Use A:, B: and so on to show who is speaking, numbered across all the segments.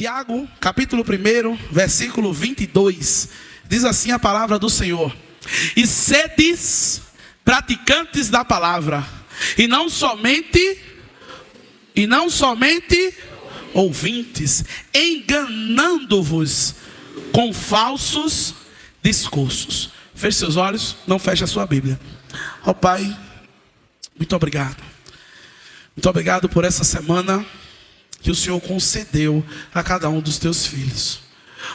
A: Tiago, capítulo 1, versículo 22, diz assim a palavra do Senhor: e sedes praticantes da palavra, e não somente ouvintes, enganando-vos com falsos discursos. Feche seus olhos, não feche a sua Bíblia. Ó Pai, muito obrigado. Muito obrigado por essa semana que o Senhor concedeu a cada um dos teus filhos.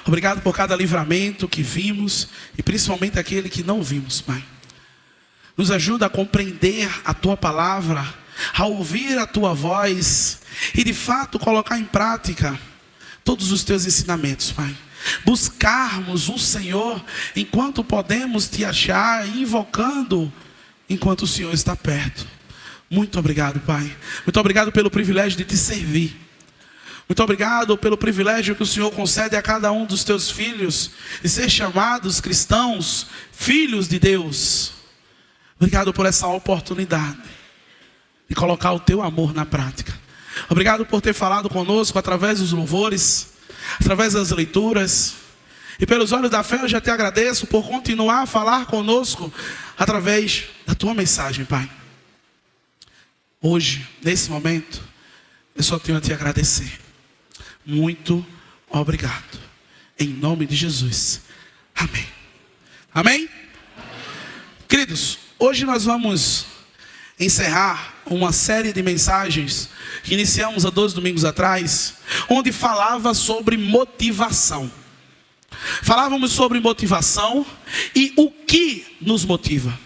A: Obrigado por cada livramento que vimos e principalmente aquele que não vimos, Pai. Nos ajuda a compreender a tua palavra, a ouvir a tua voz e de fato colocar em prática todos os teus ensinamentos, Pai. Buscarmos o Senhor enquanto podemos te achar, invocando enquanto o Senhor está perto. Muito obrigado, Pai. Muito obrigado pelo privilégio de te servir. Muito obrigado pelo privilégio que o Senhor concede a cada um dos teus filhos de ser chamados cristãos, filhos de Deus. Obrigado por essa oportunidade de colocar o teu amor na prática. Obrigado por ter falado conosco através dos louvores, através das leituras. E pelos olhos da fé eu já te agradeço por continuar a falar conosco através da tua mensagem, Pai. Hoje, nesse momento, eu só tenho a te agradecer. Muito obrigado. Em nome de Jesus. Amém. Amém? Queridos, hoje nós vamos encerrar uma série de mensagens que iniciamos há 2 domingos atrás, onde falava sobre motivação. Falávamos sobre motivação e o que nos motiva.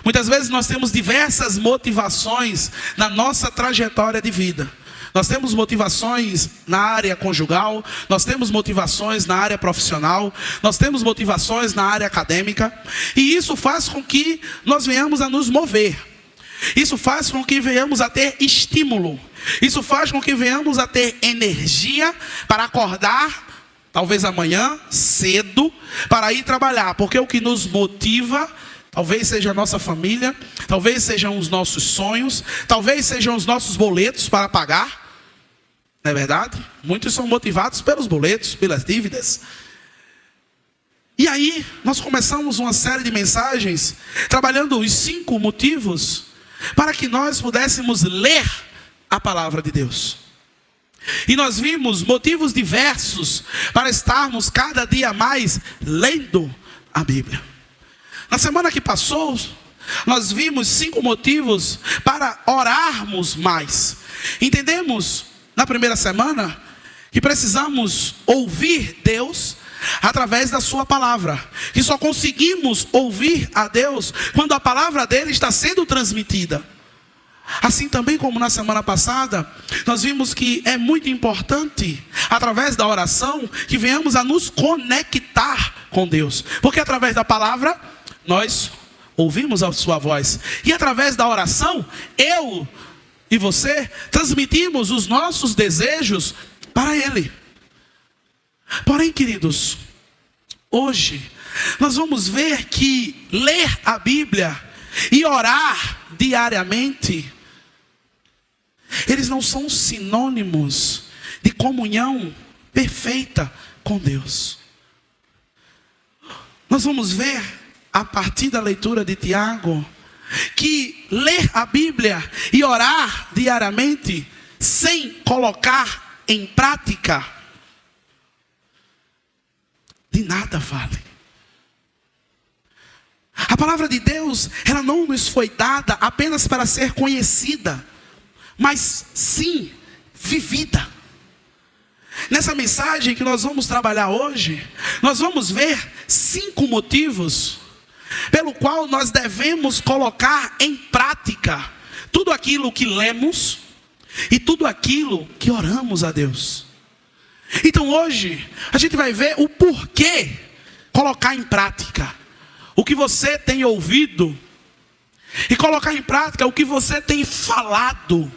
A: Muitas vezes nós temos diversas motivações na nossa trajetória de vida. Nós temos motivações na área conjugal, nós temos motivações na área profissional, nós temos motivações na área acadêmica, e isso faz com que nós venhamos a nos mover. Isso faz com que venhamos a ter estímulo. Isso faz com que venhamos a ter energia para acordar, talvez amanhã, cedo, para ir trabalhar. Porque o que nos motiva, talvez seja a nossa família, talvez sejam os nossos sonhos, talvez sejam os nossos boletos para pagar. Não é verdade? Muitos são motivados pelos boletos, pelas dívidas. E aí, nós começamos uma série de mensagens, trabalhando os 5 motivos, para que nós pudéssemos ler a palavra de Deus. E nós vimos motivos diversos, para estarmos cada dia mais lendo a Bíblia. Na semana que passou, nós vimos 5 motivos para orarmos mais. Entendemos na primeira semana que precisamos ouvir Deus através da sua palavra. Que só conseguimos ouvir a Deus quando a palavra dele está sendo transmitida. Assim também como na semana passada, nós vimos que é muito importante, através da oração, que venhamos a nos conectar com Deus. Porque através da palavra, nós ouvimos a sua voz. E através da oração, eu e você transmitimos os nossos desejos para Ele. Porém, queridos, hoje nós vamos ver que ler a Bíblia e orar diariamente, eles não são sinônimos de comunhão perfeita com Deus. Nós vamos ver, a partir da leitura de Tiago, que ler a Bíblia e orar diariamente, sem colocar em prática, de nada vale. A palavra de Deus, ela não nos foi dada apenas para ser conhecida, mas sim vivida. Nessa mensagem que nós vamos trabalhar hoje, nós vamos ver 5 motivos pelo qual nós devemos colocar em prática tudo aquilo que lemos e tudo aquilo que oramos a Deus. Então hoje a gente vai ver o porquê colocar em prática o que você tem ouvido e colocar em prática o que você tem falado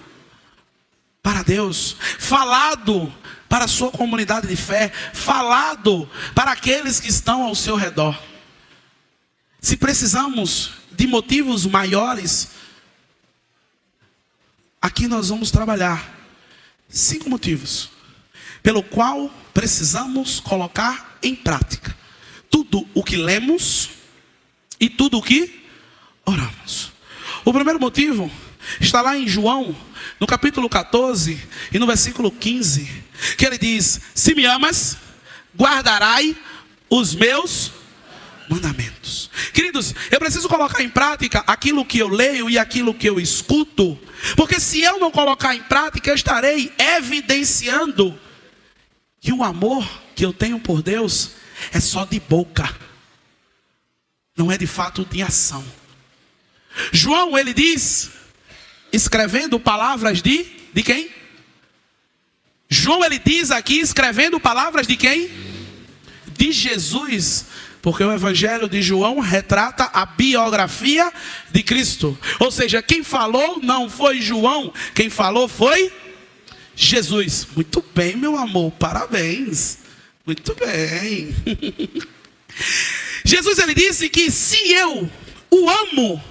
A: para Deus, falado para a sua comunidade de fé, falado para aqueles que estão ao seu redor. Se precisamos de motivos maiores, aqui nós vamos trabalhar 5 motivos pelo qual precisamos colocar em prática tudo o que lemos e tudo o que oramos. O primeiro motivo está lá em João, no capítulo 14 e no versículo 15, que ele diz: se me amas, guardarai os meus mandamentos. Queridos, eu preciso colocar em prática aquilo que eu leio e aquilo que eu escuto, porque se eu não colocar em prática, eu estarei evidenciando que o amor que eu tenho por Deus é só de boca, não é de fato de ação. João, ele diz, escrevendo palavras de quem? João, ele diz aqui, escrevendo palavras de quem? De Jesus. Porque o Evangelho de João retrata a biografia de Cristo. Ou seja, quem falou não foi João, quem falou foi Jesus. Muito bem, meu amor, parabéns. Muito bem. Jesus, ele disse que se eu o amo,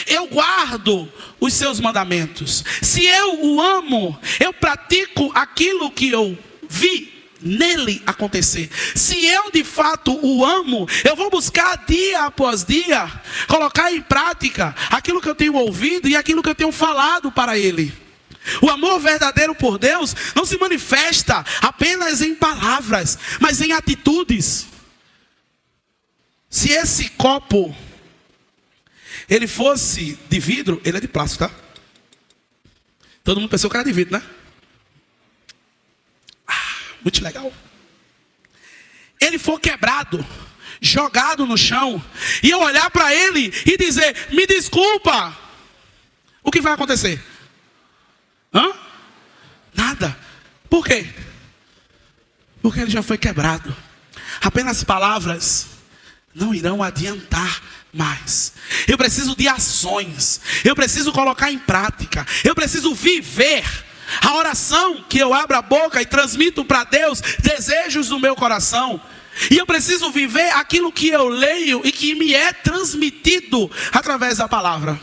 A: eu guardo os seus mandamentos. Se eu o amo, eu pratico aquilo que eu vi nele acontecer. Se eu de fato o amo, eu vou buscar dia após dia colocar em prática aquilo que eu tenho ouvido e aquilo que eu tenho falado para ele. O amor verdadeiro por Deus não se manifesta apenas em palavras, mas em atitudes. Se esse copo ele fosse de vidro, ele é de plástico, tá? Todo mundo pensou que era de vidro, né? Muito legal. Ele for quebrado, jogado no chão, e eu olhar para ele e dizer: me desculpa, o que vai acontecer? Nada. Por quê? Porque ele já foi quebrado. Apenas palavras não irão adiantar mais. Eu preciso de ações. Eu preciso colocar em prática. Eu preciso viver a oração que eu abro a boca e transmito para Deus desejos do meu coração. E eu preciso viver aquilo que eu leio e que me é transmitido através da palavra.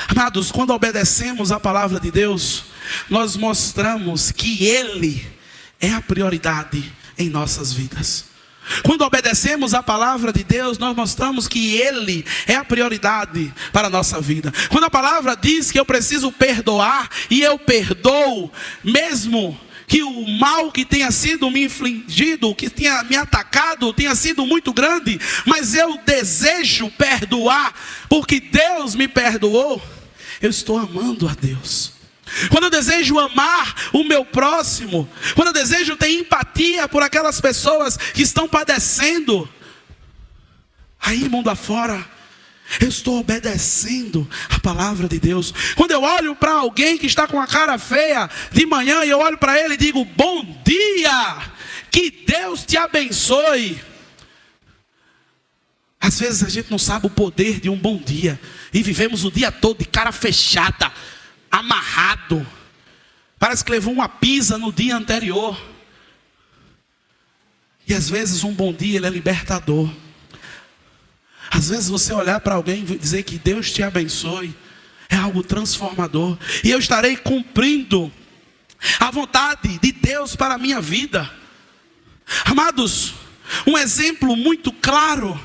A: Amados, quando obedecemos a palavra de Deus, nós mostramos que Ele é a prioridade em nossas vidas. Quando obedecemos a palavra de Deus, nós mostramos que Ele é a prioridade para a nossa vida. Quando a palavra diz que eu preciso perdoar, e eu perdoo, mesmo que o mal que tenha sido me infligido, que tenha me atacado, tenha sido muito grande, mas eu desejo perdoar, porque Deus me perdoou, eu estou amando a Deus. Quando eu desejo amar o meu próximo, quando eu desejo ter empatia por aquelas pessoas que estão padecendo, aí mundo afora, eu estou obedecendo a palavra de Deus. Quando eu olho para alguém que está com a cara feia de manhã, e eu olho para ele e digo: bom dia, que Deus te abençoe. Às vezes a gente não sabe o poder de um bom dia, e vivemos o dia todo de cara fechada, amarrado. Parece que levou uma pisa no dia anterior. E às vezes um bom dia ele é libertador. Às vezes você olhar para alguém e dizer que Deus te abençoe é algo transformador. E eu estarei cumprindo a vontade de Deus para a minha vida. Amados, um exemplo muito claro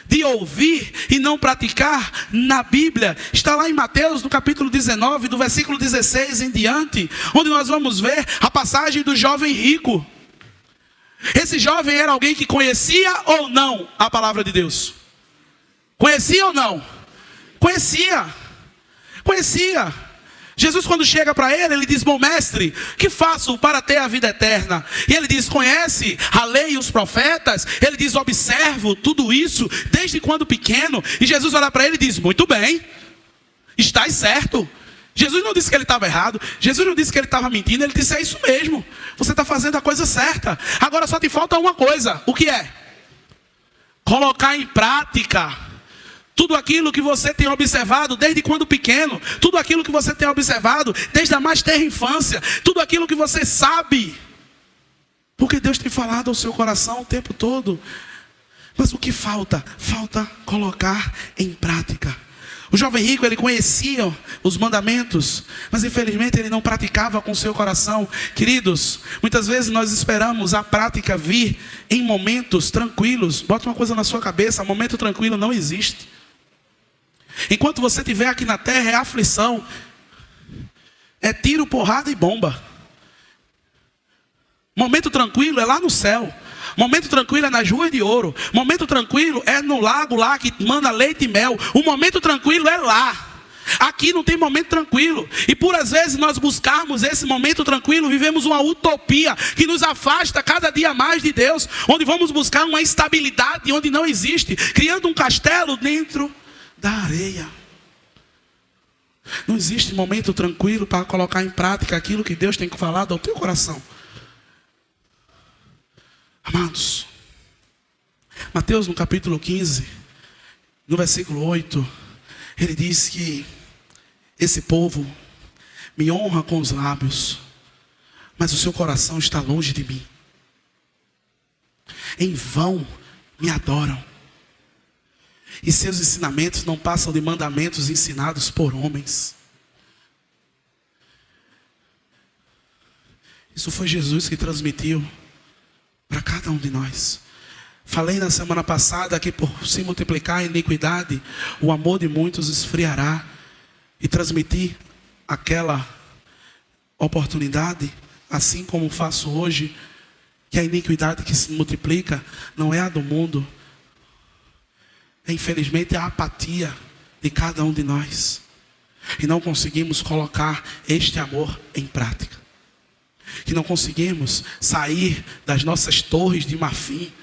A: de ouvir e não praticar na Bíblia está lá em Mateus, no capítulo 19, do versículo 16 em diante, onde nós vamos ver a passagem do jovem rico. Esse jovem era alguém que conhecia ou não a palavra de Deus? Conhecia ou não? Conhecia. Jesus, quando chega para ele, ele diz: bom mestre, que faço para ter a vida eterna? E ele diz: conhece a lei e os profetas? Ele diz: observo tudo isso desde quando pequeno. E Jesus olha para ele e diz: muito bem, estás certo. Jesus não disse que ele estava errado, Jesus não disse que ele estava mentindo, ele disse: é isso mesmo, você está fazendo a coisa certa. Agora só te falta uma coisa. O que é? Colocar em prática tudo aquilo que você tem observado desde quando pequeno, tudo aquilo que você tem observado desde a mais tenra infância, tudo aquilo que você sabe, porque Deus tem falado ao seu coração o tempo todo. Mas o que falta? Falta colocar em prática. O jovem rico, ele conhecia os mandamentos, mas infelizmente ele não praticava com o seu coração. Queridos, muitas vezes nós esperamos a prática vir em momentos tranquilos. Bota uma coisa na sua cabeça: momento tranquilo não existe. Enquanto você estiver aqui na terra, é aflição, é tiro, porrada e bomba. Momento tranquilo é lá no céu. Momento tranquilo é nas ruas de ouro. Momento tranquilo é no lago lá que manda leite e mel. O momento tranquilo é lá. Aqui não tem momento tranquilo. E por às vezes nós buscarmos esse momento tranquilo, vivemos uma utopia que nos afasta cada dia mais de Deus, onde vamos buscar uma estabilidade onde não existe, criando um castelo dentro da areia. Não existe momento tranquilo para colocar em prática aquilo que Deus tem falado ao teu coração. Amados, Mateus no capítulo 15, no versículo 8, ele diz que esse povo me honra com os lábios, mas o seu coração está longe de mim. Em vão me adoram, e seus ensinamentos não passam de mandamentos ensinados por homens. Isso foi Jesus que transmitiu para cada um de nós. Falei na semana passada que por se multiplicar a iniquidade, o amor de muitos esfriará. E transmitir aquela oportunidade, assim como faço hoje, que a iniquidade que se multiplica não é a do mundo. É, infelizmente, a apatia de cada um de nós. E não conseguimos colocar este amor em prática. Que não conseguimos sair das nossas torres de marfim.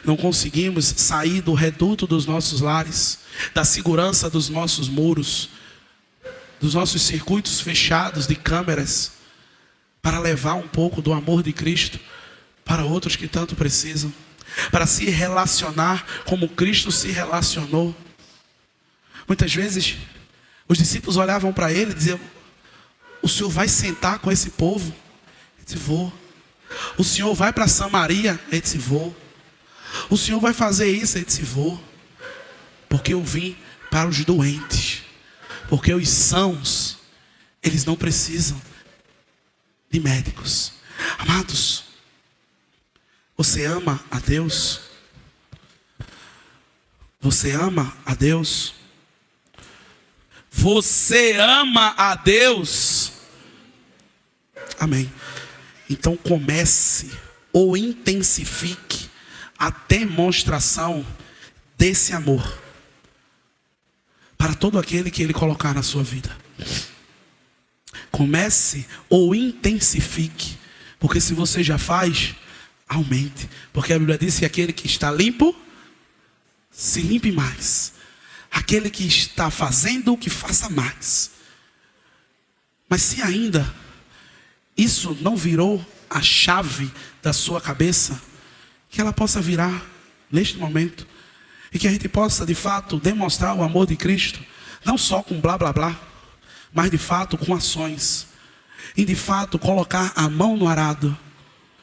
A: Não conseguimos sair do reduto dos nossos lares, da segurança dos nossos muros, dos nossos circuitos fechados de câmeras, para levar um pouco do amor de Cristo para outros que tanto precisam, para se relacionar como Cristo se relacionou. Muitas vezes os discípulos olhavam para ele e diziam: o Senhor vai sentar com esse povo? Ele disse: vou. O Senhor vai para Samaria? Ele disse: vou. O Senhor vai fazer isso? Ele disse: vou. Porque eu vim para os doentes, porque os sãos, eles não precisam de médicos. Amados, você ama a Deus? Você ama a Deus? Você ama a Deus? Amém. Então comece ou intensifique a demonstração desse amor para todo aquele que Ele colocar na sua vida. Comece ou intensifique, porque se você já faz, aumente, porque a Bíblia diz que aquele que está limpo, se limpe mais. Aquele que está fazendo, que faça mais. Mas se ainda isso não virou a chave da sua cabeça, que ela possa virar neste momento, e que a gente possa de fato demonstrar o amor de Cristo, não só com blá blá blá, mas de fato com ações, e de fato colocar a mão no arado,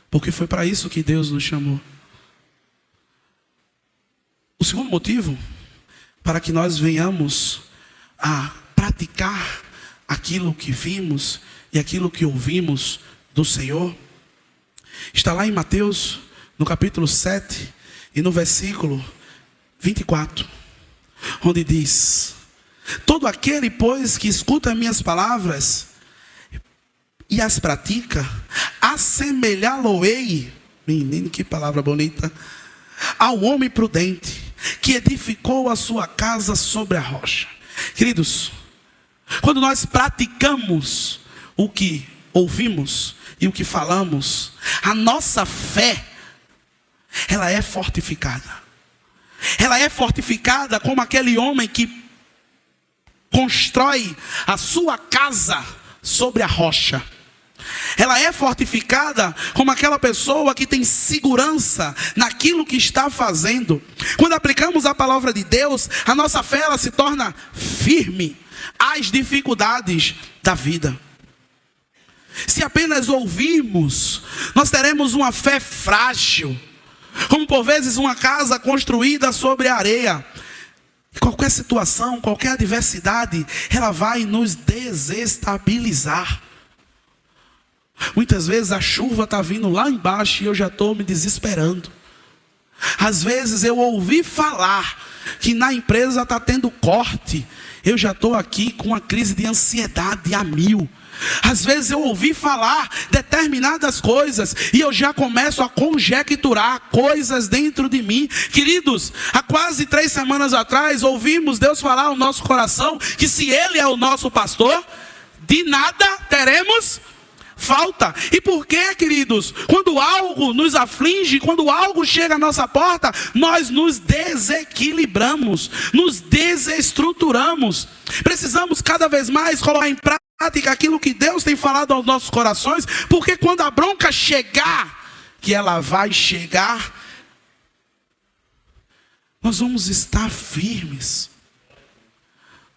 A: porque foi para isso que Deus nos chamou. O segundo motivo para que nós venhamos a praticar aquilo que vimos e aquilo que ouvimos do Senhor, está lá em Mateus, no capítulo 7 e no versículo 24, onde diz: todo aquele, pois, que escuta minhas palavras e as pratica, assemelhá-lo-ei, menino, que palavra bonita, ao homem prudente, que edificou a sua casa sobre a rocha. Queridos, Quando nós praticamos o que ouvimos e o que falamos, a nossa fé, ela é fortificada. Ela é fortificada como aquele homem que constrói a sua casa sobre a rocha. Ela é fortificada como aquela pessoa que tem segurança naquilo que está fazendo. Quando aplicamos a palavra de Deus, a nossa fé ela se torna firme às dificuldades da vida. Se apenas ouvirmos, nós teremos uma fé frágil, como por vezes uma casa construída sobre a areia. Qualquer situação, qualquer adversidade, ela vai nos desestabilizar. Muitas vezes a chuva está vindo lá embaixo e eu já estou me desesperando. Às vezes eu ouvi falar que na empresa está tendo corte. Eu já estou aqui com uma crise de ansiedade a 1000. Às vezes eu ouvi falar determinadas coisas e eu já começo a conjecturar coisas dentro de mim. Queridos, há quase 3 semanas atrás ouvimos Deus falar ao nosso coração que se Ele é o nosso pastor, de nada teremos falta. E por que, queridos? Quando algo nos aflige, quando algo chega à nossa porta, nós nos desequilibramos, nos desestruturamos. Precisamos cada vez mais colocar em prática aquilo que Deus tem falado aos nossos corações, porque quando a bronca chegar, que ela vai chegar, nós vamos estar firmes.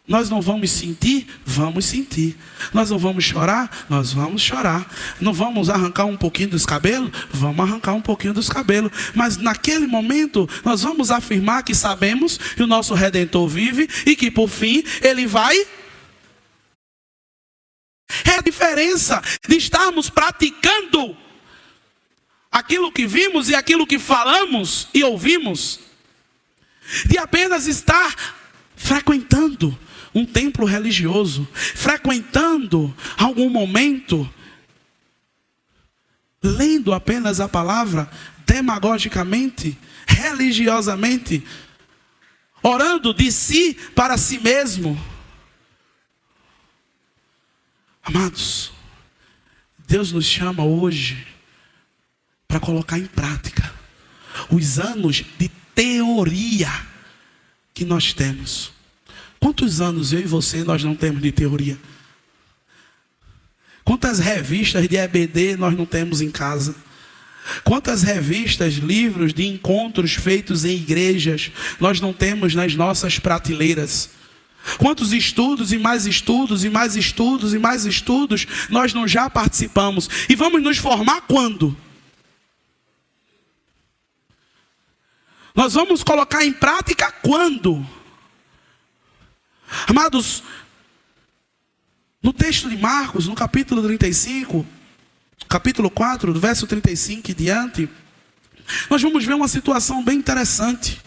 A: Nós não vamos sentir? Vamos sentir. Nós não vamos chorar? Nós vamos chorar. Não vamos arrancar um pouquinho dos cabelos? Vamos arrancar um pouquinho dos cabelos. Mas naquele momento, nós vamos afirmar que sabemos que o nosso Redentor vive e que por fim, Ele vai. É a diferença de estarmos praticando aquilo que vimos e aquilo que falamos e ouvimos, de apenas estar frequentando um templo religioso, frequentando algum momento, lendo apenas a palavra demagogicamente, religiosamente, orando de si para si mesmo. Amados, Deus nos chama hoje para colocar em prática os anos de teoria que nós temos. Quantos anos eu e você nós não temos de teoria? Quantas revistas de EBD nós não temos em casa? Quantas revistas, livros de encontros feitos em igrejas nós não temos nas nossas prateleiras? Quantos estudos e mais estudos e mais estudos e mais estudos nós não já participamos? E vamos nos formar quando? Nós vamos colocar em prática quando? Amados, no texto de Marcos, no capítulo 35, capítulo 4, do verso 35 e diante, nós vamos ver uma situação bem interessante.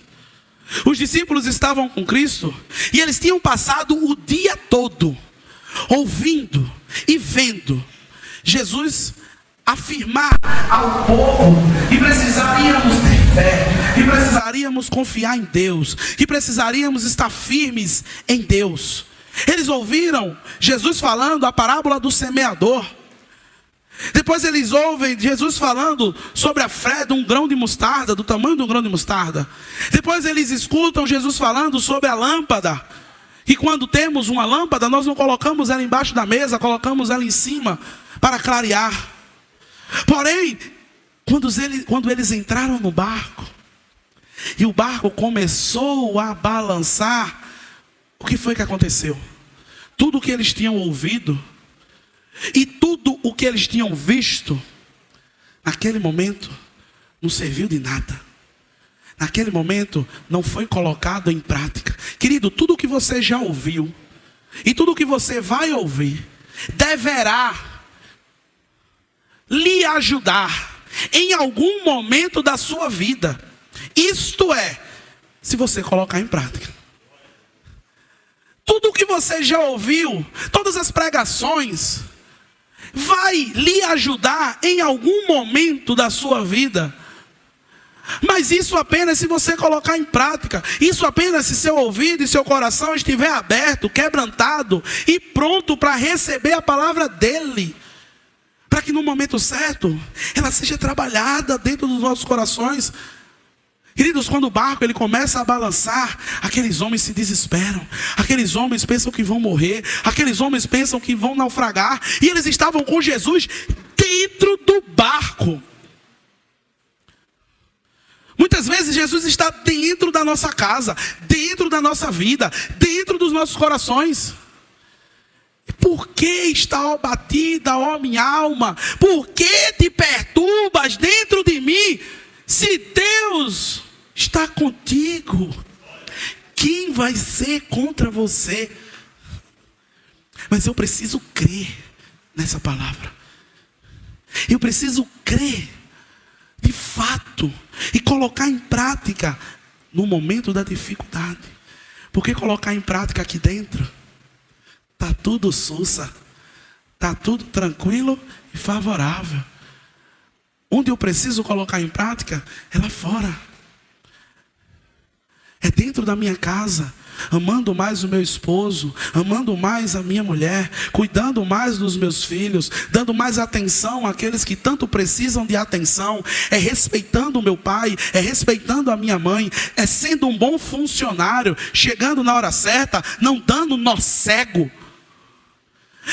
A: Os discípulos estavam com Cristo e eles tinham passado o dia todo ouvindo e vendo Jesus afirmar ao povo que precisaríamos ter fé, que precisaríamos confiar em Deus, que precisaríamos estar firmes em Deus. Eles ouviram Jesus falando a parábola do semeador. Depois eles ouvem Jesus falando sobre a fé de um grão de mostarda, do tamanho de um grão de mostarda. Depois eles escutam Jesus falando sobre a lâmpada. E quando temos uma lâmpada, nós não colocamos ela embaixo da mesa, colocamos ela em cima para clarear. Porém, quando eles entraram no barco, e o barco começou a balançar, o que foi que aconteceu? Tudo o que eles tinham ouvido e tudo o que eles tinham visto, naquele momento, não serviu de nada. Naquele momento, não foi colocado em prática. Querido, tudo o que você já ouviu, e tudo o que você vai ouvir, deverá lhe ajudar em algum momento da sua vida. Isto é, se você colocar em prática. Tudo o que você já ouviu, todas as pregações, vai lhe ajudar em algum momento da sua vida Mas isso apenas se você colocar em prática. Isso apenas se seu ouvido e seu coração estiver aberto, quebrantado e pronto para receber a palavra dele. Para que no momento certo, ela seja trabalhada dentro dos nossos corações. Queridos, quando o barco ele começa a balançar, aqueles homens se desesperam. Aqueles homens pensam que vão morrer. Aqueles homens pensam que vão naufragar. E eles estavam com Jesus dentro do barco. Muitas vezes Jesus está dentro da nossa casa, dentro da nossa vida, dentro dos nossos corações. Por que está abatida, ó minha alma? Por que te perturbas dentro de mim? Se Deus está contigo, quem vai ser contra você? Mas eu preciso crer nessa palavra. Eu preciso crer de fato e colocar em prática no momento da dificuldade. Porque colocar em prática aqui dentro está tudo sussa, está tudo tranquilo e favorável. Onde eu preciso colocar em prática é lá fora. É dentro da minha casa, amando mais o meu esposo, amando mais a minha mulher, cuidando mais dos meus filhos, dando mais atenção àqueles que tanto precisam de atenção, é respeitando o meu pai, é respeitando a minha mãe, é sendo um bom funcionário, chegando na hora certa, não dando nó cego.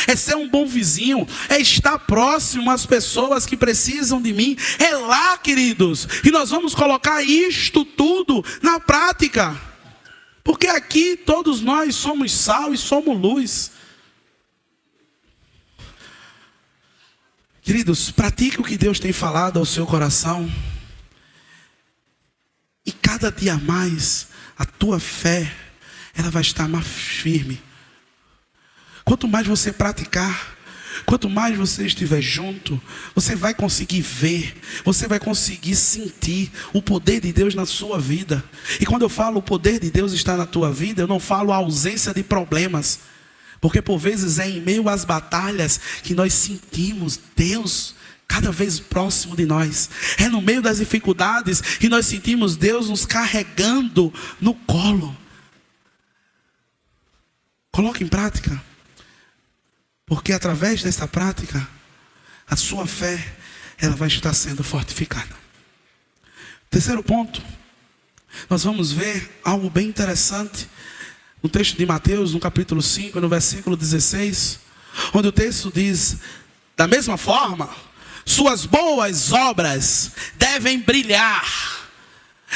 A: É ser um bom vizinho, é estar próximo às pessoas que precisam de mim. É lá, queridos, que nós vamos colocar isto tudo na prática. Porque aqui todos nós somos sal e somos luz. Queridos, pratique o que Deus tem falado ao seu coração. E cada dia mais a tua fé, ela vai estar mais firme. Quanto mais você praticar, quanto mais você estiver junto, você vai conseguir ver, você vai conseguir sentir o poder de Deus na sua vida. E quando eu falo o poder de Deus está na tua vida, eu não falo a ausência de problemas. Porque por vezes é em meio às batalhas que nós sentimos Deus cada vez próximo de nós. É no meio das dificuldades que nós sentimos Deus nos carregando no colo. Coloque em prática. Porque através dessa prática, a sua fé, ela vai estar sendo fortificada. Terceiro ponto, nós vamos ver algo bem interessante no texto de Mateus, no capítulo 5, no versículo 16, onde o texto diz: da mesma forma, suas boas obras devem brilhar,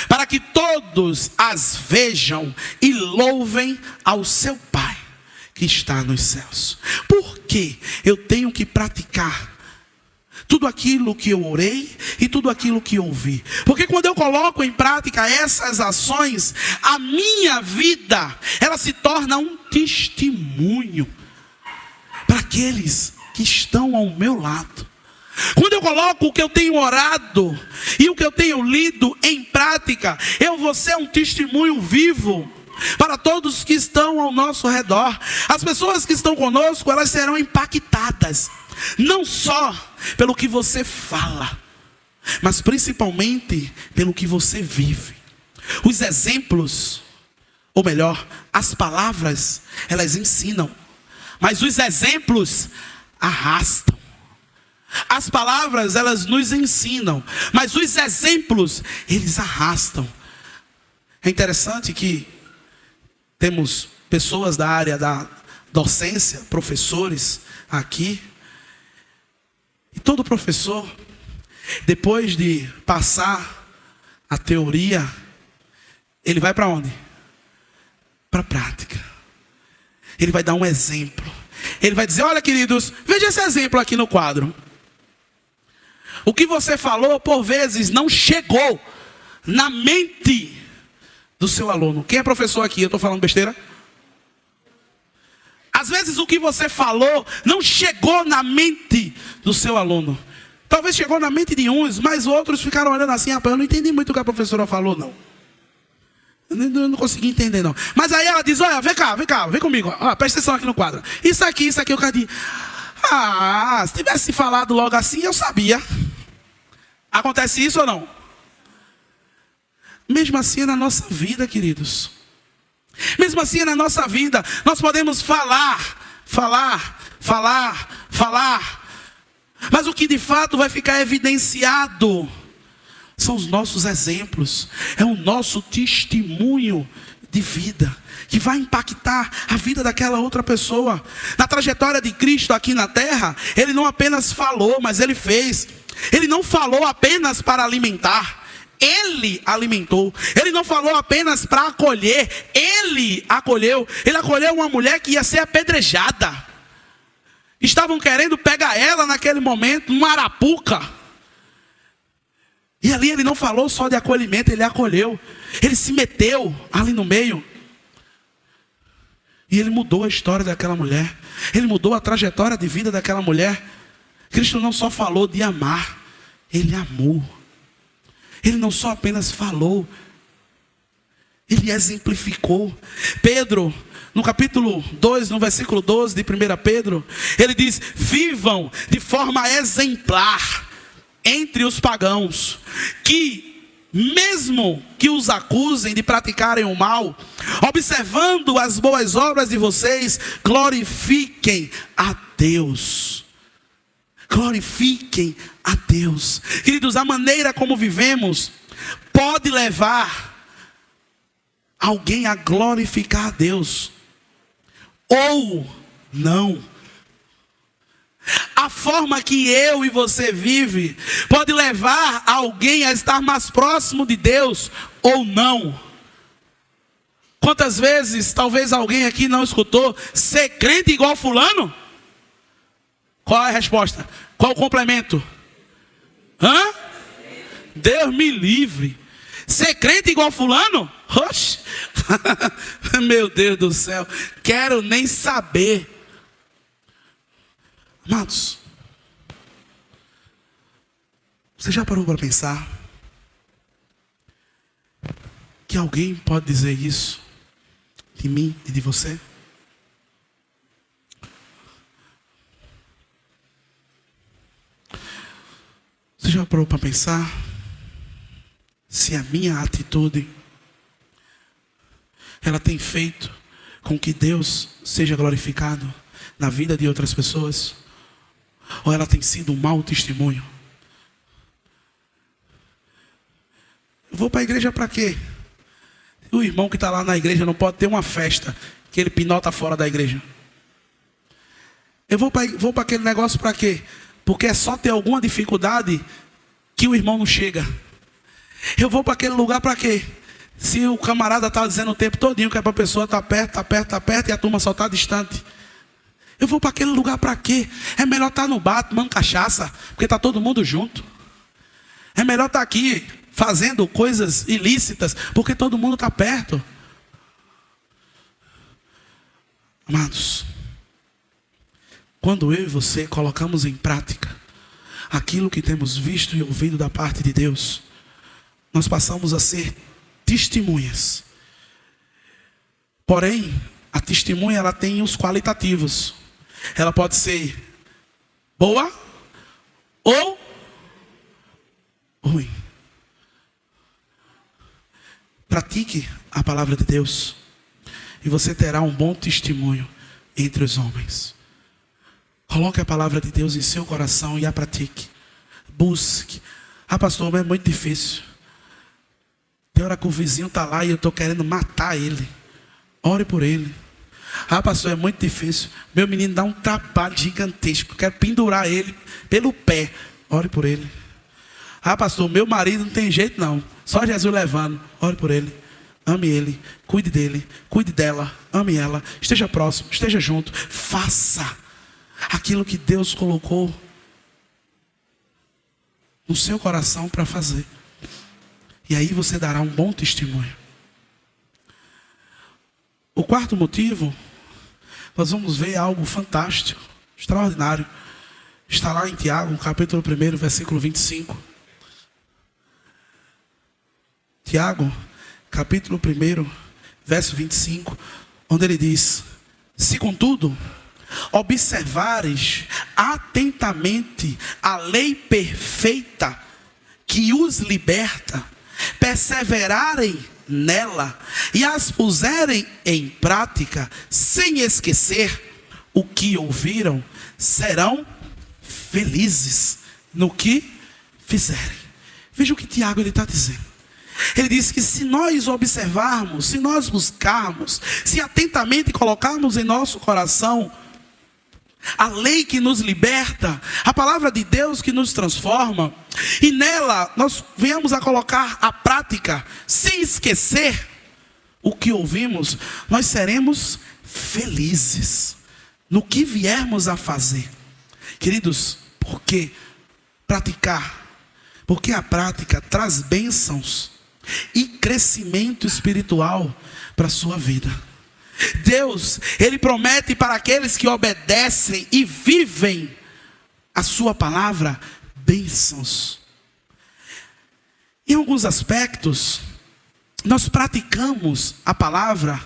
A: para que todos as vejam e louvem ao seu Pai que está nos céus. Por que eu tenho que praticar tudo aquilo que eu orei e tudo aquilo que eu ouvi? Porque quando eu coloco em prática essas ações, a minha vida, ela se torna um testemunho para aqueles que estão ao meu lado. Quando eu coloco o que eu tenho orado e o que eu tenho lido em prática, eu vou ser um testemunho vivo para todos que estão ao nosso redor. As pessoas que estão conosco, elas serão impactadas, não só pelo que você fala, mas principalmente pelo que você vive. Os exemplos, ou melhor, as palavras, elas ensinam, mas os exemplos arrastam. As palavras, elas nos ensinam, mas os exemplos, eles arrastam. É interessante que temos pessoas da área da docência, professores aqui. E todo professor, depois de passar a teoria, ele vai para onde? Para a prática. Ele vai dar um exemplo. Ele vai dizer: olha, queridos, veja esse exemplo aqui no quadro. O que você falou, por vezes, não chegou na mente do seu aluno. Quem é professor aqui? Eu estou falando besteira? Às vezes o que você falou não chegou na mente do seu aluno. Talvez chegou na mente de uns, mas outros ficaram olhando assim: eu não entendi muito o que a professora falou, não. Eu não consegui entender, não. Mas aí ela diz: olha, vem cá, vem comigo. Ó, presta atenção aqui no quadro. Isso aqui, o cara diz: se tivesse falado logo assim, eu sabia. Acontece isso ou não? Mesmo assim é na nossa vida, queridos. Mesmo assim é na nossa vida. Nós podemos falar. Mas o que de fato vai ficar evidenciado são os nossos exemplos. É o nosso testemunho de vida que vai impactar a vida daquela outra pessoa. Na trajetória de Cristo aqui na terra, Ele não apenas falou, mas Ele fez. Ele não falou apenas para alimentar, Ele alimentou. Ele não falou apenas para acolher, Ele acolheu. Ele acolheu uma mulher que ia ser apedrejada. Estavam querendo pegar ela naquele momento, numa arapuca. E ali Ele não falou só de acolhimento, Ele acolheu. Ele se meteu ali no meio. E Ele mudou a história daquela mulher. Ele mudou a trajetória de vida daquela mulher. Cristo não só falou de amar, Ele amou. Ele não só apenas falou, Ele exemplificou. Pedro, no capítulo 2, no versículo 12 de 1 Pedro, ele diz: vivam de forma exemplar entre os pagãos, que mesmo que os acusem de praticarem o mal, observando as boas obras de vocês, glorifiquem a Deus. Glorifiquem a Deus. Queridos, a maneira como vivemos pode levar alguém a glorificar a Deus, ou não. A forma que eu e você vive pode levar alguém a estar mais próximo de Deus, ou não. Quantas vezes, talvez alguém aqui não escutou, ser crente igual fulano? Qual é a resposta? Qual o complemento? Deus me livre. Ser crente igual fulano? Oxe. Meu Deus do céu. Quero nem saber. Amados, você já parou para pensar que alguém pode dizer isso de mim e de você? Você já parou para pensar se a minha atitude ela tem feito com que Deus seja glorificado na vida de outras pessoas? Ou ela tem sido um mau testemunho? Eu vou para a igreja para quê? O irmão que está lá na igreja não pode ter uma festa que ele pinota fora da igreja. Eu vou para aquele negócio para quê? Porque é só ter alguma dificuldade que o irmão não chega. Eu vou para aquele lugar para quê? Se o camarada está dizendo o tempo todinho que é para a pessoa estar perto e a turma só está distante. Eu vou para aquele lugar para quê? É melhor estar no bar tomando cachaça, porque está todo mundo junto. É melhor estar aqui fazendo coisas ilícitas, porque todo mundo está perto. Amados, quando eu e você colocamos em prática aquilo que temos visto e ouvido da parte de Deus, nós passamos a ser testemunhas. Porém, a testemunha ela tem os qualitativos. Ela pode ser boa ou ruim. Pratique a palavra de Deus e você terá um bom testemunho entre os homens. Coloque a palavra de Deus em seu coração e a pratique. Busque. Pastor, mas é muito difícil. Tem hora que o vizinho está lá e eu estou querendo matar ele. Ore por ele. Pastor, é muito difícil. Meu menino dá um trabalho gigantesco. Quero pendurar ele pelo pé. Ore por ele. Pastor, meu marido não tem jeito não. Só Jesus levando. Ore por ele. Ame ele. Cuide dele. Cuide dela. Ame ela. Esteja próximo. Esteja junto. Faça aquilo que Deus colocou no seu coração para fazer. E aí você dará um bom testemunho. O quarto motivo, nós vamos ver algo fantástico, extraordinário. Está lá em Tiago, capítulo 1, versículo 25. Tiago, capítulo 1, verso 25, onde ele diz: se contudo observares atentamente a lei perfeita que os liberta, perseverarem nela e as puserem em prática, sem esquecer o que ouviram, serão felizes no que fizerem. Veja o que Tiago está dizendo. Ele diz que se nós observarmos, se nós buscarmos, se atentamente colocarmos em nosso coração a lei que nos liberta, a palavra de Deus que nos transforma, e nela nós venhamos a colocar a prática, sem esquecer o que ouvimos, nós seremos felizes no que viermos a fazer. Queridos, por que praticar? Porque a prática traz bênçãos e crescimento espiritual para a sua vida. Deus, Ele promete para aqueles que obedecem e vivem a sua palavra, bênçãos. Em alguns aspectos, nós praticamos a palavra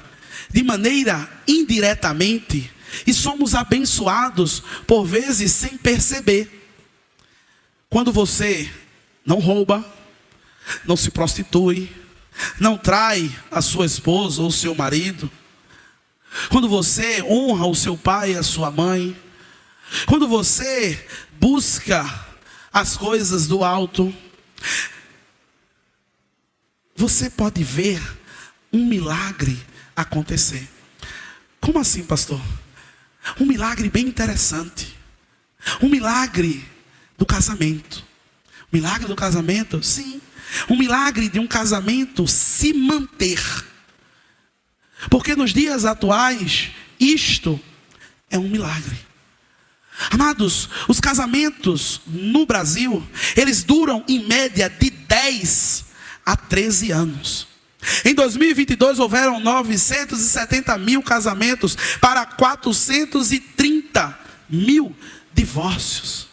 A: de maneira indiretamente e somos abençoados por vezes sem perceber. Quando você não rouba, não se prostitui, não trai a sua esposa ou o seu marido, quando você honra o seu pai e a sua mãe, quando você busca as coisas do alto, você pode ver um milagre acontecer. Como assim, pastor? Um milagre bem interessante. Um milagre do casamento. O milagre do casamento? Sim. Um milagre de um casamento se manter. Porque nos dias atuais, isto é um milagre. Amados, os casamentos no Brasil, eles duram em média de 10 a 13 anos. Em 2022 houveram 970 mil casamentos para 430 mil divórcios.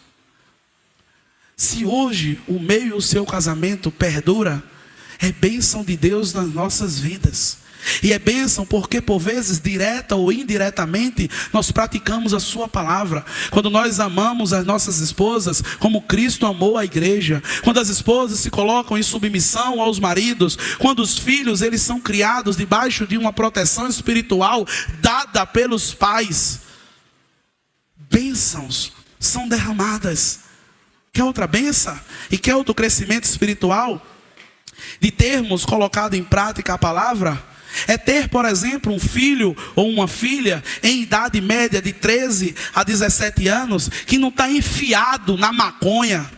A: Se hoje o meu e o seu casamento perdura, é bênção de Deus nas nossas vidas. E é bênção porque por vezes, direta ou indiretamente, nós praticamos a sua palavra. Quando nós amamos as nossas esposas como Cristo amou a igreja, quando as esposas se colocam em submissão aos maridos, quando os filhos eles são criados debaixo de uma proteção espiritual dada pelos pais, bênçãos são derramadas. Quer outra bênção? E quer outro crescimento espiritual? De termos colocado em prática a palavra? É ter, por exemplo, um filho ou uma filha em idade média de 13 a 17 anos que não está enfiado na maconha,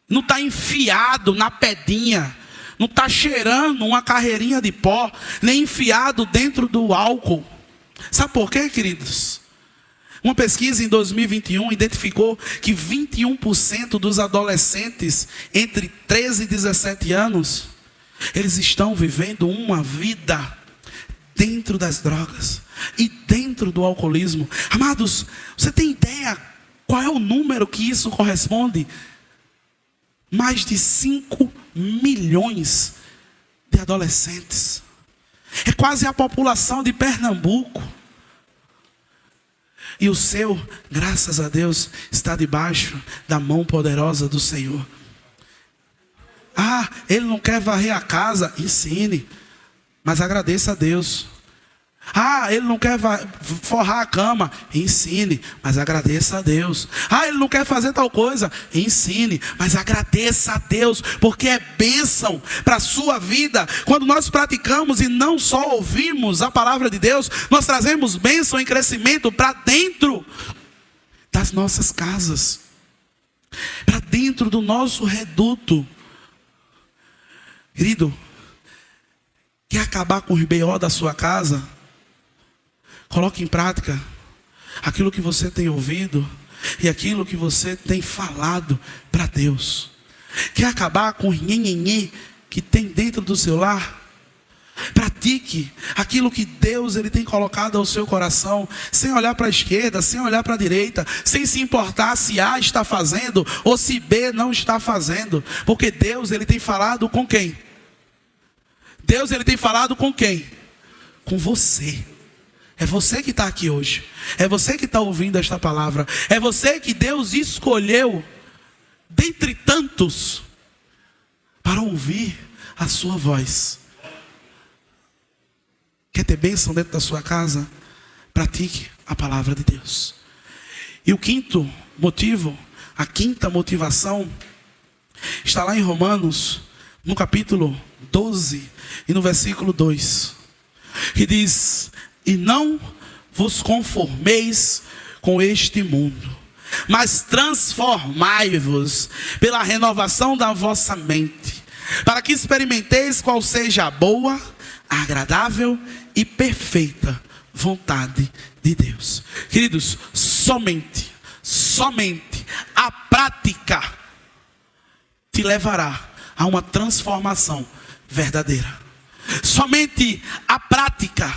A: não está enfiado na pedinha, não está cheirando uma carreirinha de pó, nem enfiado dentro do álcool. Sabe por quê, queridos? Uma pesquisa em 2021 identificou que 21% dos adolescentes entre 13 e 17 anos eles estão vivendo uma vida dentro das drogas e dentro do alcoolismo. Amados, você tem ideia qual é o número que isso corresponde? Mais de 5 milhões de adolescentes. É quase a população de Pernambuco. E o seu, graças a Deus, está debaixo da mão poderosa do Senhor. Ah, ele não quer varrer a casa, ensine, mas agradeça a Deus. Ah, ele não quer forrar a cama, ensine, mas agradeça a Deus. Ah, ele não quer fazer tal coisa, ensine, mas agradeça a Deus, porque é bênção para a sua vida. Quando nós praticamos e não só ouvimos a palavra de Deus, nós trazemos bênção e crescimento para dentro das nossas casas, para dentro do nosso reduto. Querido, quer acabar com os B.O. da sua casa? Coloque em prática aquilo que você tem ouvido e aquilo que você tem falado para Deus. Quer acabar com o nhenhenhê que tem dentro do seu lar? Pratique aquilo que Deus ele tem colocado ao seu coração, sem olhar para a esquerda, sem olhar para a direita, sem se importar se A está fazendo ou se B não está fazendo, porque Deus ele tem falado com quem? Deus ele tem falado com quem? Com você. É você que está aqui hoje, é você que está ouvindo esta palavra, é você que Deus escolheu dentre tantos para ouvir a sua voz. Quer ter bênção dentro da sua casa? Pratique a palavra de Deus. E o quinto motivo, a quinta motivação, está lá em Romanos, no capítulo 12 e no versículo 2, que diz: e não vos conformeis com este mundo, mas transformai-vos pela renovação da vossa mente, para que experimenteis qual seja a boa, agradável e perfeita vontade de Deus. Queridos, somente a prática te levará a uma transformação verdadeira. Somente a prática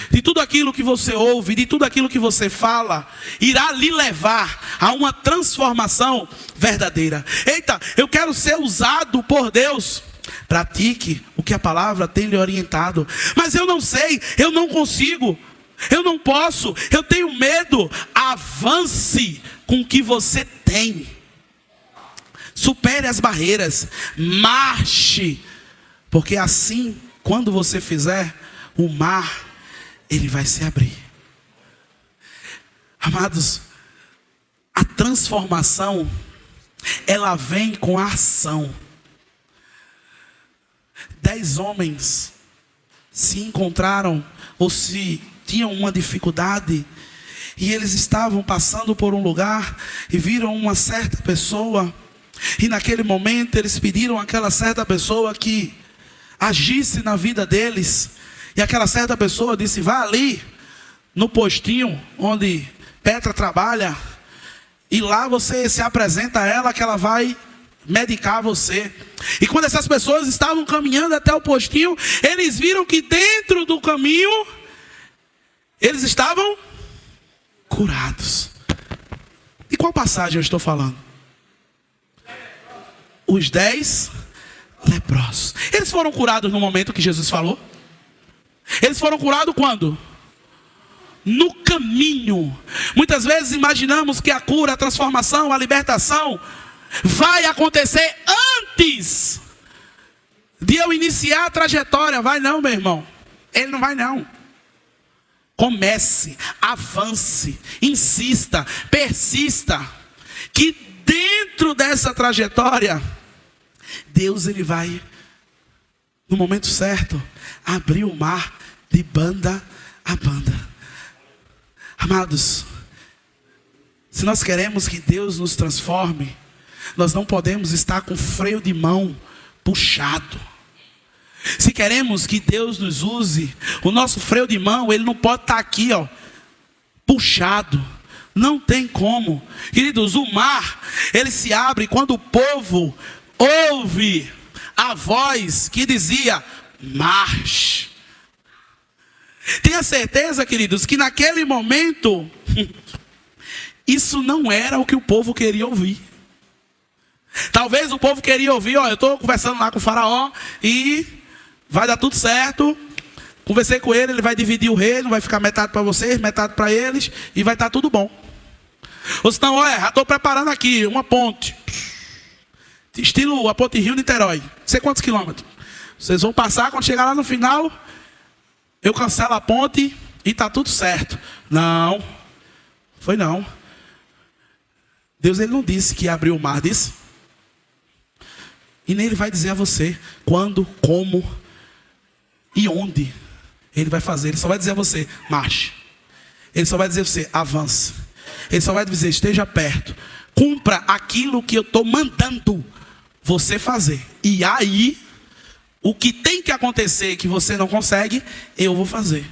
A: de tudo aquilo que você ouve, de tudo aquilo que você fala, irá lhe levar a uma transformação verdadeira. Eita, eu quero ser usado por Deus. Pratique o que a palavra tem lhe orientado. Mas eu não sei, eu não consigo, eu não posso, eu tenho medo. Avance com o que você tem. Supere as barreiras, marche, porque assim, quando você fizer, o mar, ele vai se abrir. Amados, a transformação, ela vem com a ação. 10 homens se encontraram, ou se tinham uma dificuldade, e eles estavam passando por um lugar, e viram uma certa pessoa, e naquele momento eles pediram àquela certa pessoa que agisse na vida deles. E aquela certa pessoa disse: vá ali no postinho onde Petra trabalha, e lá você se apresenta a ela, que ela vai medicar você. E quando essas pessoas estavam caminhando até o postinho, eles viram que dentro do caminho eles estavam curados. De qual passagem eu estou falando? Os 10 leprosos. Eles foram curados no momento que Jesus falou? Eles foram curados quando? No caminho. Muitas vezes imaginamos que a cura, a transformação, a libertação vai acontecer antes de eu iniciar a trajetória. Vai não, meu irmão. Ele não vai não. Comece, avance, insista, persista, que dentro dessa trajetória, Deus ele vai, no momento certo, abrir o mar de banda a banda. Amados, se nós queremos que Deus nos transforme, nós não podemos estar com freio de mão puxado. Se queremos que Deus nos use, o nosso freio de mão, ele não pode estar aqui, ó, puxado. Não tem como. Queridos, o mar, ele se abre quando o povo ouve a voz que dizia: marche. Tenha certeza, queridos, que naquele momento isso não era o que o povo queria ouvir. Talvez o povo queria ouvir: ó, eu estou conversando lá com o faraó e vai dar tudo certo. Conversei com ele, ele vai dividir o reino, vai ficar metade para vocês, metade para eles, e vai estar tudo bom. Ou senão, olha, já estou preparando aqui uma ponte, estilo a ponte Rio-Niterói, não sei quantos quilômetros. Vocês vão passar, quando chegar lá no final, eu cancelo a ponte e está tudo certo. Não, foi não. Deus ele não disse que ia abrir o mar, disse. E nem ele vai dizer a você quando, como e onde ele vai fazer. Ele só vai dizer a você: marche. Ele só vai dizer a você: avance. Ele só vai dizer: esteja perto. Cumpra aquilo que eu estou mandando você fazer. E aí, o que tem que acontecer que você não consegue, eu vou fazer.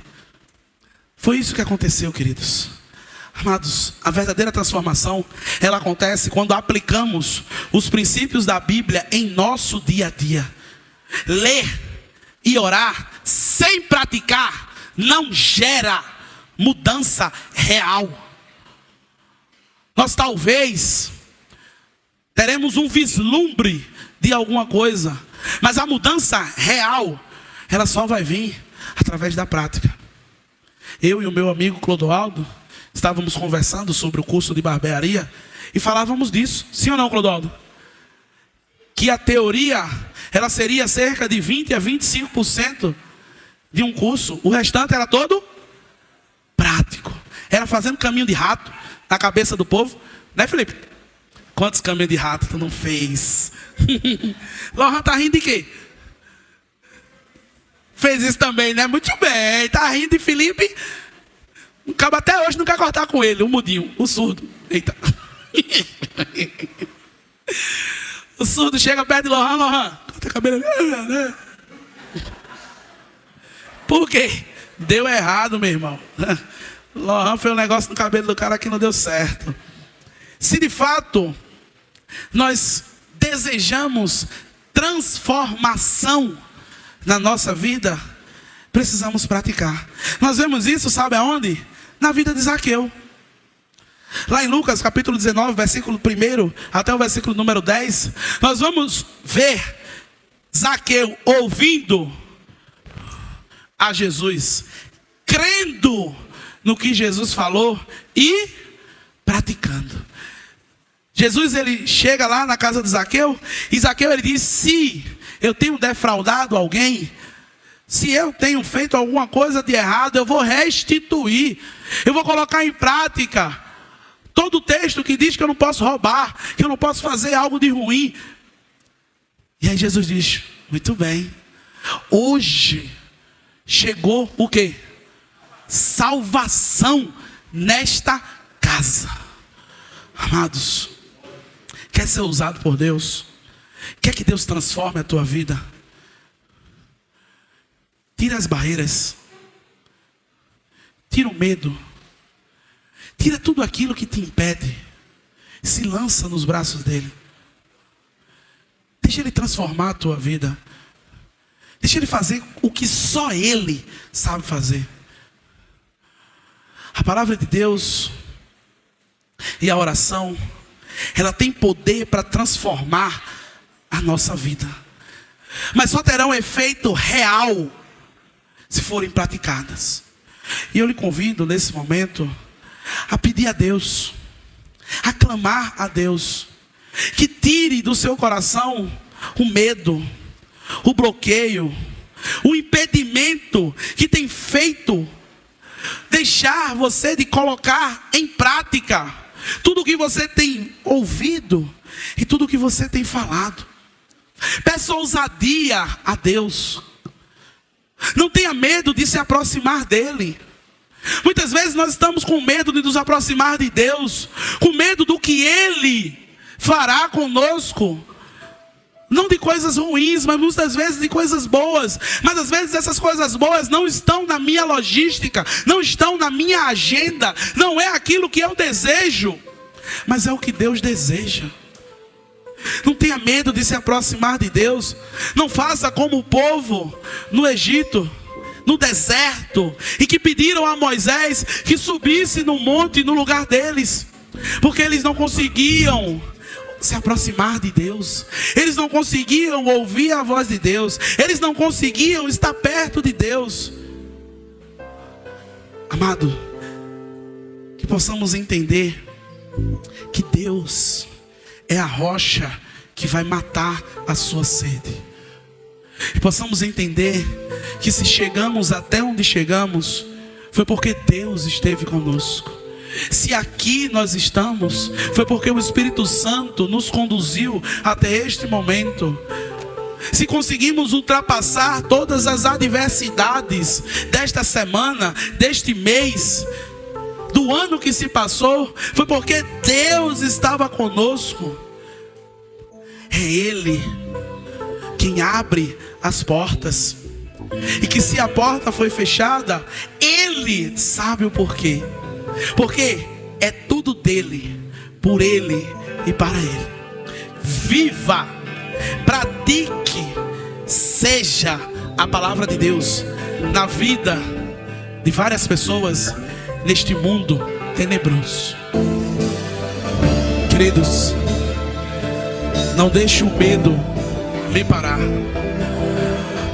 A: Foi isso que aconteceu, queridos. Amados, a verdadeira transformação, ela acontece quando aplicamos os princípios da Bíblia em nosso dia a dia. Ler e orar sem praticar não gera mudança real. Nós talvez teremos um vislumbre de alguma coisa, mas a mudança real, ela só vai vir através da prática. Eu e o meu amigo Clodoaldo estávamos conversando sobre o curso de barbearia e falávamos disso. Sim ou não, Clodoaldo? que a teoria, ela seria cerca de 20 a 25% de um curso. O restante era todo prático. Era fazendo caminho de rato na cabeça do povo. Né, Felipe? Quantos caminhos de rato tu não fez? Lohan tá rindo de quê? Fez isso também, né? Muito bem. Tá rindo de Felipe. O cabo até hoje não quer cortar com ele. O mudinho, o surdo. Eita. O surdo chega perto de Lohan. Lohan, corta a cabelo. Por quê? Deu errado, meu irmão. Lohan fez um negócio no cabelo do cara que não deu certo. Se de fato nós desejamos transformação na nossa vida, precisamos praticar. Nós vemos isso, sabe aonde? Na vida de Zaqueu. Lá em Lucas capítulo 19, versículo 1 até o versículo número 10, nós vamos ver Zaqueu ouvindo a Jesus, crendo no que Jesus falou e praticando. Jesus, ele chega lá na casa de Zaqueu, e Zaqueu, ele diz: se eu tenho defraudado alguém, se eu tenho feito alguma coisa de errado, eu vou restituir, eu vou colocar em prática todo o texto que diz que eu não posso roubar, que eu não posso fazer algo de ruim. E aí Jesus diz: muito bem, hoje chegou o quê? Salvação nesta casa. Amados, quer ser usado por Deus? Quer que Deus transforme a tua vida? Tira as barreiras. Tira o medo. Tira tudo aquilo que te impede. Se lança nos braços dele. Deixa ele transformar a tua vida. Deixa ele fazer o que só ele sabe fazer. A palavra de Deus e a oração, ela tem poder para transformar a nossa vida. Mas só terão efeito real se forem praticadas. E eu lhe convido nesse momento a pedir a Deus, a clamar a Deus, que tire do seu coração o medo, o bloqueio, o impedimento que tem feito deixar você de colocar em prática tudo o que você tem ouvido e tudo o que você tem falado. Peça ousadia a Deus. Não tenha medo de se aproximar dele. Muitas vezes nós estamos com medo de nos aproximar de Deus, com medo do que ele fará conosco. Não de coisas ruins, mas muitas vezes de coisas boas. Mas às vezes essas coisas boas não estão na minha logística, não estão na minha agenda, não é aquilo que eu desejo, mas é o que Deus deseja. Não tenha medo de se aproximar de Deus. Não faça como o povo no Egito, no deserto, e que pediram a Moisés que subisse no monte no lugar deles, porque eles não conseguiam se aproximar de Deus, eles não conseguiam ouvir a voz de Deus, eles não conseguiam estar perto de Deus. Amado, que possamos entender que Deus é a rocha que vai matar a sua sede. E possamos entender que se chegamos até onde chegamos, foi porque Deus esteve conosco. Se aqui nós estamos, foi porque o Espírito Santo nos conduziu até este momento. Se conseguimos ultrapassar todas as adversidades desta semana, deste mês, do ano que se passou, foi porque Deus estava conosco. É Ele quem abre as portas, e que se a porta foi fechada, Ele sabe o porquê. Porque é tudo dele, por ele e para ele. Viva, pratique, seja a palavra de Deus na vida de várias pessoas neste mundo tenebroso. Queridos, não deixe o medo me parar.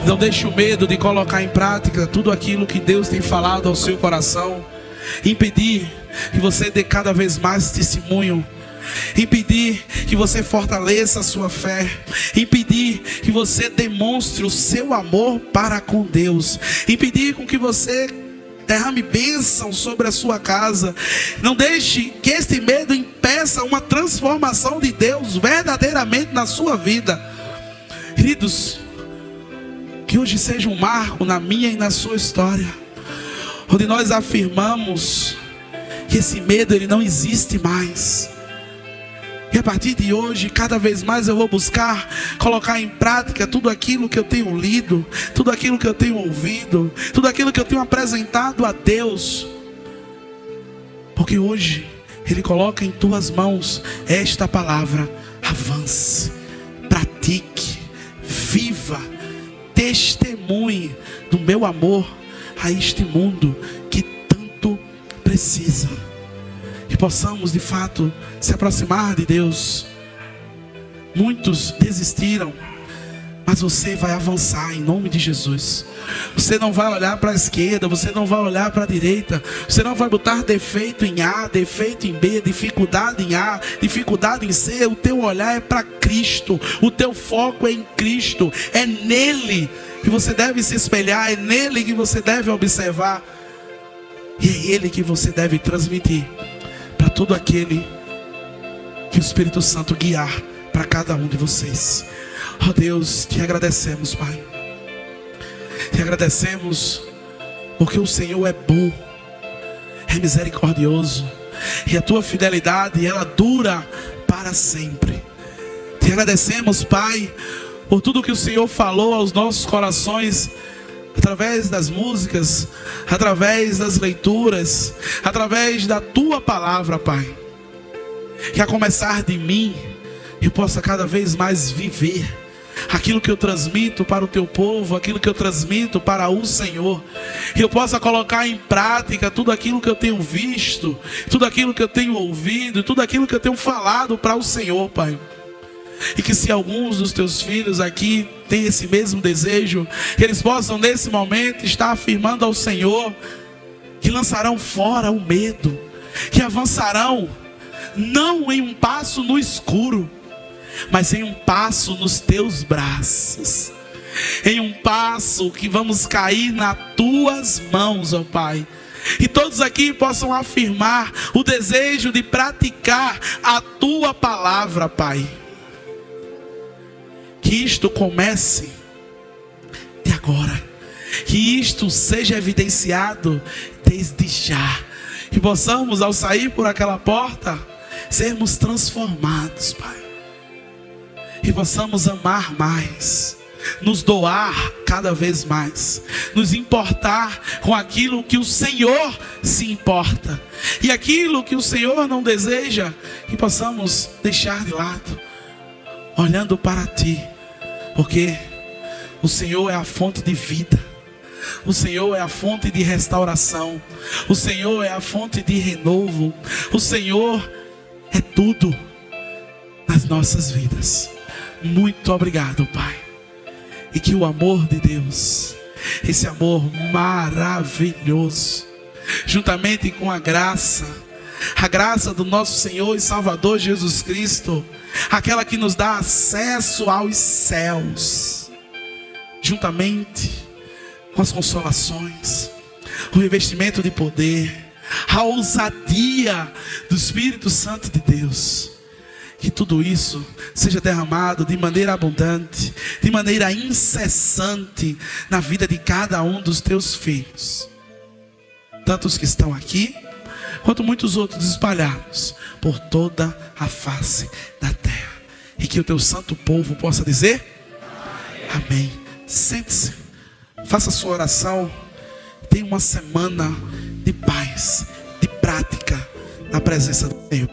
A: Não deixe o medo de colocar em prática tudo aquilo que Deus tem falado ao seu coração. Impedir que você dê cada vez mais testemunho impedir que você fortaleça a sua fé, impedir que você demonstre o seu amor para com Deus, impedir com que você derrame bênção sobre a sua casa. Não deixe que este medo impeça uma transformação de Deus verdadeiramente na sua vida. Queridos, que hoje seja um marco na minha e na sua história, onde nós afirmamos que esse medo ele não existe mais. E a partir de hoje, cada vez mais eu vou buscar colocar em prática tudo aquilo que eu tenho lido, tudo aquilo que eu tenho ouvido, tudo aquilo que eu tenho apresentado a Deus. Porque hoje Ele coloca em tuas mãos esta palavra: avance, pratique, viva, testemunhe do meu amor a este mundo que tanto precisa. Que possamos de fato se aproximar de Deus. Muitos desistiram, mas você vai avançar em nome de Jesus. Você não vai olhar para a esquerda, você não vai olhar para a direita, você não vai botar defeito em A, defeito em B, dificuldade em A, dificuldade em C. O teu olhar é para Cristo, o teu foco é em Cristo, é nele que você deve se espelhar, é nele que você deve observar, e é ele que você deve transmitir para todo aquele que o Espírito Santo guiar para cada um de vocês. Oh Deus, te agradecemos, Pai. Te agradecemos porque o Senhor é bom, é misericordioso, e a tua fidelidade ela dura para sempre. Te agradecemos, Pai, por tudo que o Senhor falou aos nossos corações, através das músicas, através das leituras, através da tua palavra, Pai. Que a começar de mim, eu possa cada vez mais viver aquilo que eu transmito para o teu povo, aquilo que eu transmito para o Senhor. Que eu possa colocar em prática tudo aquilo que eu tenho visto, tudo aquilo que eu tenho ouvido, tudo aquilo que eu tenho falado para o Senhor, Pai. E que se alguns dos teus filhos aqui têm esse mesmo desejo, que eles possam nesse momento estar afirmando ao Senhor que lançarão fora o medo, que avançarão não em um passo no escuro, mas em um passo nos teus braços, em um passo que vamos cair nas tuas mãos, ó Pai. E todos aqui possam afirmar o desejo de praticar a tua palavra, Pai. Que isto comece de agora, que isto seja evidenciado desde já, que possamos, ao sair por aquela porta, sermos transformados, Pai, e possamos amar mais, nos doar cada vez mais, nos importar com aquilo que o Senhor se importa, e aquilo que o Senhor não deseja, que possamos deixar de lado, olhando para Ti, porque o Senhor é a fonte de vida, o Senhor é a fonte de restauração, o Senhor é a fonte de renovo, o Senhor é tudo nas nossas vidas. Muito obrigado, Pai. E que o amor de Deus, esse amor maravilhoso, juntamente com a graça do nosso Senhor e Salvador Jesus Cristo, aquela que nos dá acesso aos céus, juntamente com as consolações, o revestimento de poder, a ousadia do Espírito Santo de Deus, que tudo isso seja derramado de maneira abundante, de maneira incessante na vida de cada um dos teus filhos, tanto os que estão aqui quanto muitos outros espalhados por toda a face da terra. E que o teu santo povo possa dizer amém. Sente-se, faça a sua oração, tenha uma semana de paz, de prática na presença do Senhor.